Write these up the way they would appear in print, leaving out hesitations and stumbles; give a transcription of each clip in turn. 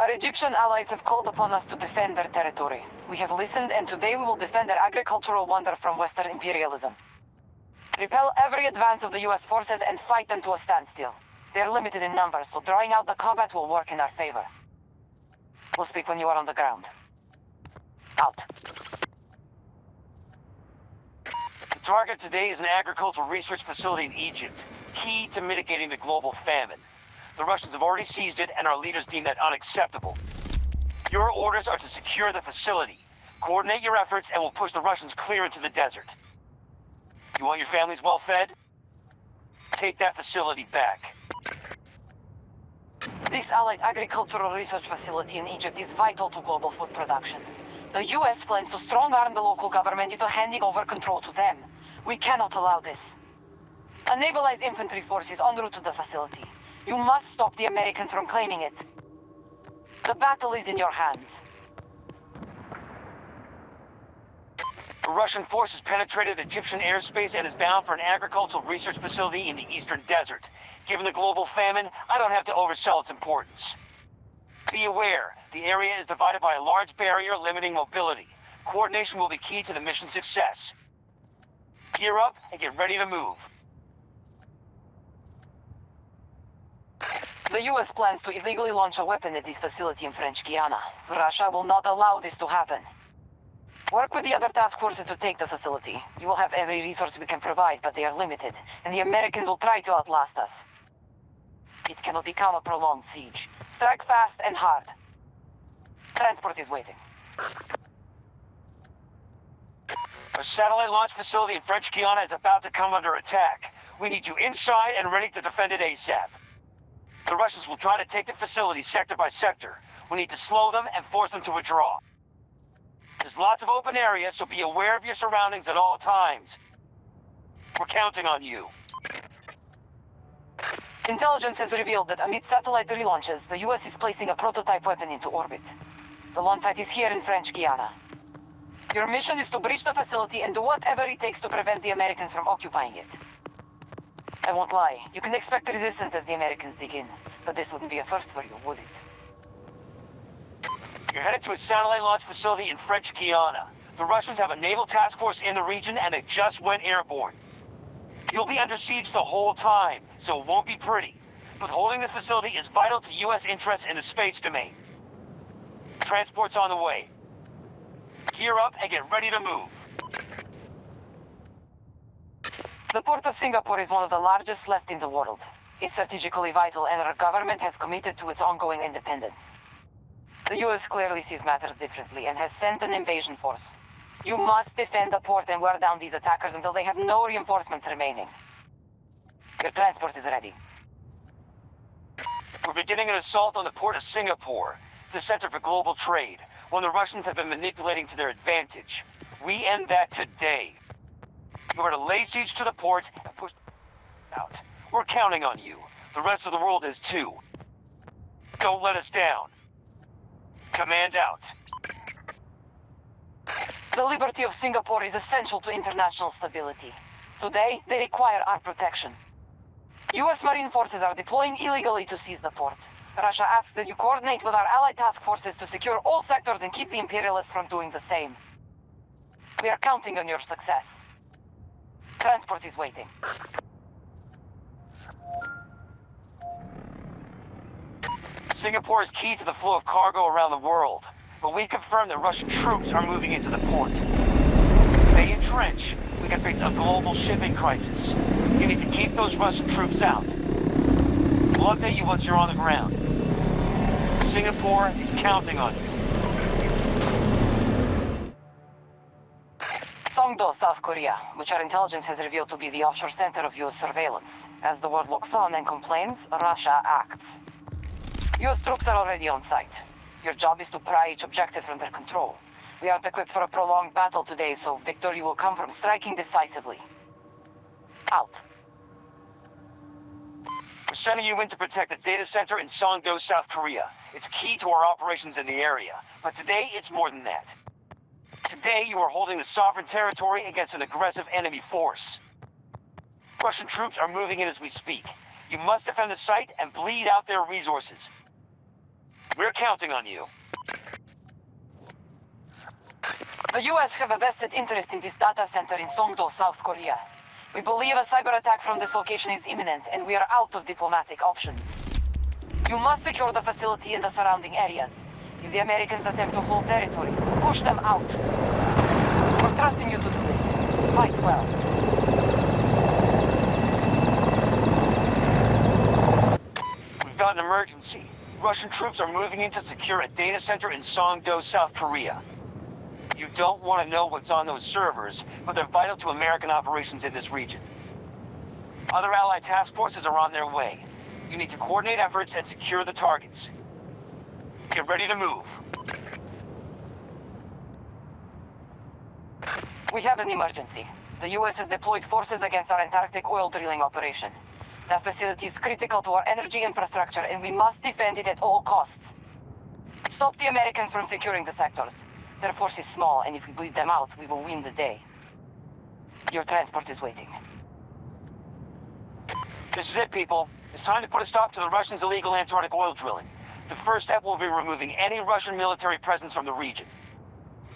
Our Egyptian allies have called upon us to defend their territory. We have listened, and today we will defend their agricultural wonder from Western imperialism. Repel every advance of the US forces and fight them to a standstill. They are limited in numbers, so drawing out the combat will work in our favor. We'll speak when you are on the ground. Out. The target today is an agricultural research facility in Egypt, key to mitigating the global famine. The Russians have already seized it, and our leaders deem that unacceptable. Your orders are to secure the facility. Coordinate your efforts, and we'll push the Russians clear into the desert. You want your families well fed? Take that facility back. This allied agricultural research facility in Egypt is vital to global food production. The US plans to strong-arm the local government into handing over control to them. We cannot allow this. A navalized infantry force is en route to the facility. You must stop the Americans from claiming it. The battle is in your hands. A Russian force has penetrated Egyptian airspace and is bound for an agricultural research facility in the eastern desert. Given the global famine, I don't have to oversell its importance. Be aware, the area is divided by a large barrier limiting mobility. Coordination will be key to the mission's success. Gear up and get ready to move. The US plans to illegally launch a weapon at this facility in French Guiana. Russia will not allow this to happen. Work with the other task forces to take the facility. You will have every resource we can provide, but they are limited, and the Americans will try to outlast us. It cannot become a prolonged siege. Strike fast and hard. Transport is waiting. A satellite launch facility in French Guiana is about to come under attack. We need you inside and ready to defend it ASAP. The Russians will try to take the facility sector by sector. We need to slow them and force them to withdraw. There's lots of open areas, so be aware of your surroundings at all times. We're counting on you. Intelligence has revealed that amid satellite relaunches, the US is placing a prototype weapon into orbit. The launch site is here in French Guiana. Your mission is to breach the facility and do whatever it takes to prevent the Americans from occupying it. I won't lie, you can expect resistance as the Americans dig in, but this wouldn't be a first for you, would it? You're headed to a satellite launch facility in French Guiana. The Russians have a naval task force in the region and it just went airborne. You'll be under siege the whole time, so it won't be pretty. But holding this facility is vital to US interests in the space domain. Transport's on the way. Gear up and get ready to move. The port of Singapore is one of the largest left in the world. It's strategically vital and our government has committed to its ongoing independence. The US clearly sees matters differently and has sent an invasion force. You must defend the port and wear down these attackers until they have no reinforcements remaining. Your transport is ready. We're beginning an assault on the port of Singapore. It's a center for global trade, one the Russians have been manipulating to their advantage. We end that today. You are to lay siege to the port and push out. We're counting on you. The rest of the world is too. Don't let us down. Command out. The liberty of Singapore is essential to international stability. Today, they require our protection. US Marine forces are deploying illegally to seize the port. Russia asks that you coordinate with our allied task forces to secure all sectors and keep the imperialists from doing the same. We are counting on your success. Transport is waiting. Singapore is key to the flow of cargo around the world, but we confirm that Russian troops are moving into the port. If they entrench, we can face a global shipping crisis. You need to keep those Russian troops out. We'll update you once you're on the ground. Singapore is counting on you. Songdo, South Korea, which our intelligence has revealed to be the offshore center of US surveillance. As the world looks on and complains, Russia acts. US troops are already on site. Your job is to pry each objective from their control. We aren't equipped for a prolonged battle today, so victory will come from striking decisively. Out. We're sending you in to protect the data center in Songdo, South Korea. It's key to our operations in the area. But today, it's more than that. Today, you are holding the sovereign territory against an aggressive enemy force. Russian troops are moving in as we speak. You must defend the site and bleed out their resources. We're counting on you. The US have a vested interest in this data center in Songdo, South Korea. We believe a cyber attack from this location is imminent, and we are out of diplomatic options. You must secure the facility and the surrounding areas. If the Americans attempt to hold territory, push them out. We're trusting you to do this. Fight well. We've got an emergency. Russian troops are moving in to secure a data center in Songdo, South Korea. You don't want to know what's on those servers, but they're vital to American operations in this region. Other Allied task forces are on their way. You need to coordinate efforts and secure the targets. Get ready to move. We have an emergency. The US has deployed forces against our Antarctic oil drilling operation. That facility is critical to our energy infrastructure, and we must defend it at all costs. Stop the Americans from securing the sectors. Their force is small, and if we bleed them out, we will win the day. Your transport is waiting. This is it, people. It's time to put a stop to the Russians' illegal Antarctic oil drilling. The first step will be removing any Russian military presence from the region.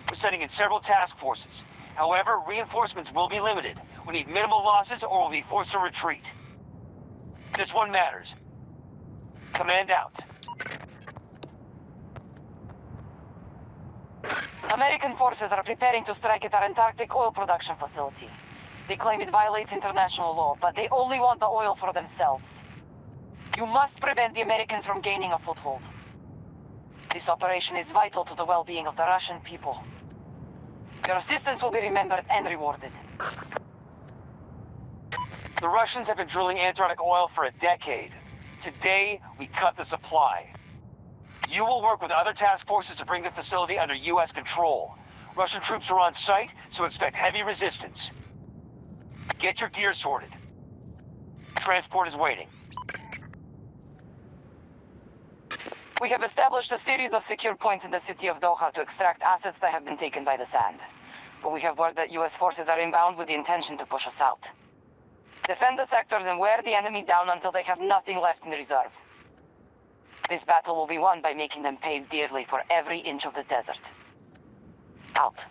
We're sending in several task forces. However, reinforcements will be limited. We need minimal losses or we'll be forced to retreat. This one matters. Command out. American forces are preparing to strike at our Antarctic oil production facility. They claim it violates international law, but they only want the oil for themselves. You must prevent the Americans from gaining a foothold. This operation is vital to the well-being of the Russian people. Your assistance will be remembered and rewarded. The Russians have been drilling Antarctic oil for a decade. Today, we cut the supply. You will work with other task forces to bring the facility under US control. Russian troops are on site, so expect heavy resistance. Get your gear sorted. Transport is waiting. We have established a series of secure points in the city of Doha to extract assets that have been taken by the sand. But we have word that US forces are inbound with the intention to push us out. Defend the sectors and wear the enemy down until they have nothing left in reserve. This battle will be won by making them pay dearly for every inch of the desert. Out.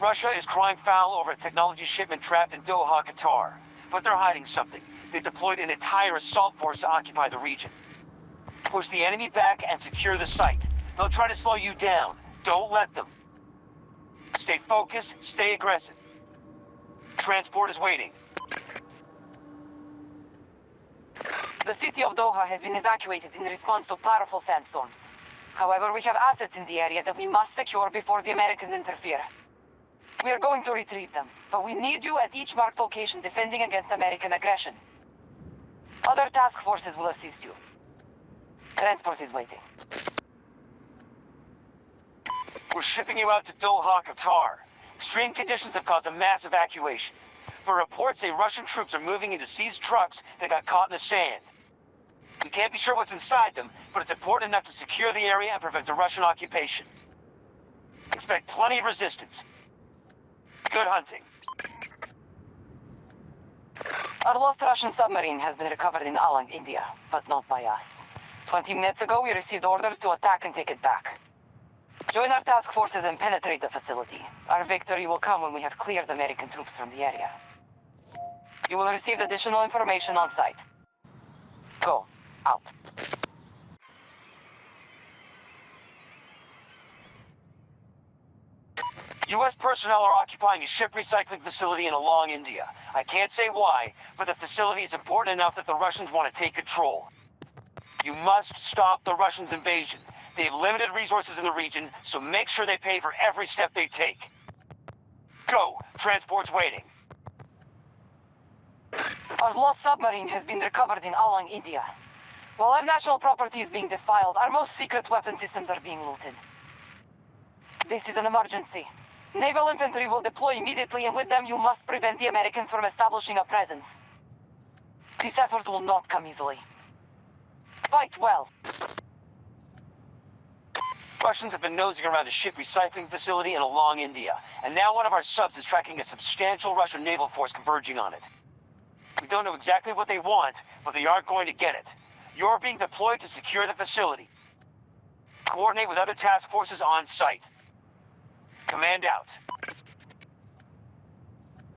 Russia is crying foul over a technology shipment trapped in Doha, Qatar. But they're hiding something. They've deployed an entire assault force to occupy the region. Push the enemy back and secure the site. They'll try to slow you down. Don't let them. Stay focused, stay aggressive. Transport is waiting. The city of Doha has been evacuated in response to powerful sandstorms. However, we have assets in the area that we must secure before the Americans interfere. We are going to retrieve them, but we need you at each marked location defending against American aggression. Other task forces will assist you. Transport is waiting. We're shipping you out to Doha, Qatar. Extreme conditions have caused a mass evacuation. For reports say Russian troops are moving into seized trucks that got caught in the sand. We can't be sure what's inside them, but it's important enough to secure the area and prevent a Russian occupation. Expect plenty of resistance. Good hunting. Our lost Russian submarine has been recovered in Alang, India, but not by us. 20 minutes ago, we received orders to attack and take it back. Join our task forces and penetrate the facility. Our victory will come when we have cleared American troops from the area. You will receive additional information on site. Go. Out. U.S. personnel are occupying a ship recycling facility in Alang, India. I can't say why, but the facility is important enough that the Russians want to take control. You must stop the Russians' invasion. They have limited resources in the region, so make sure they pay for every step they take. Go! Transport's waiting. Our lost submarine has been recovered in Alang, India. While our national property is being defiled, our most secret weapon systems are being looted. This is an emergency. Naval infantry will deploy immediately, and with them you must prevent the Americans from establishing a presence. This effort will not come easily. Fight well. Russians have been nosing around a ship recycling facility in Alang, India, and now one of our subs is tracking a substantial Russian naval force converging on it. We don't know exactly what they want, but they aren't going to get it. You're being deployed to secure the facility. Coordinate with other task forces on site. Command out.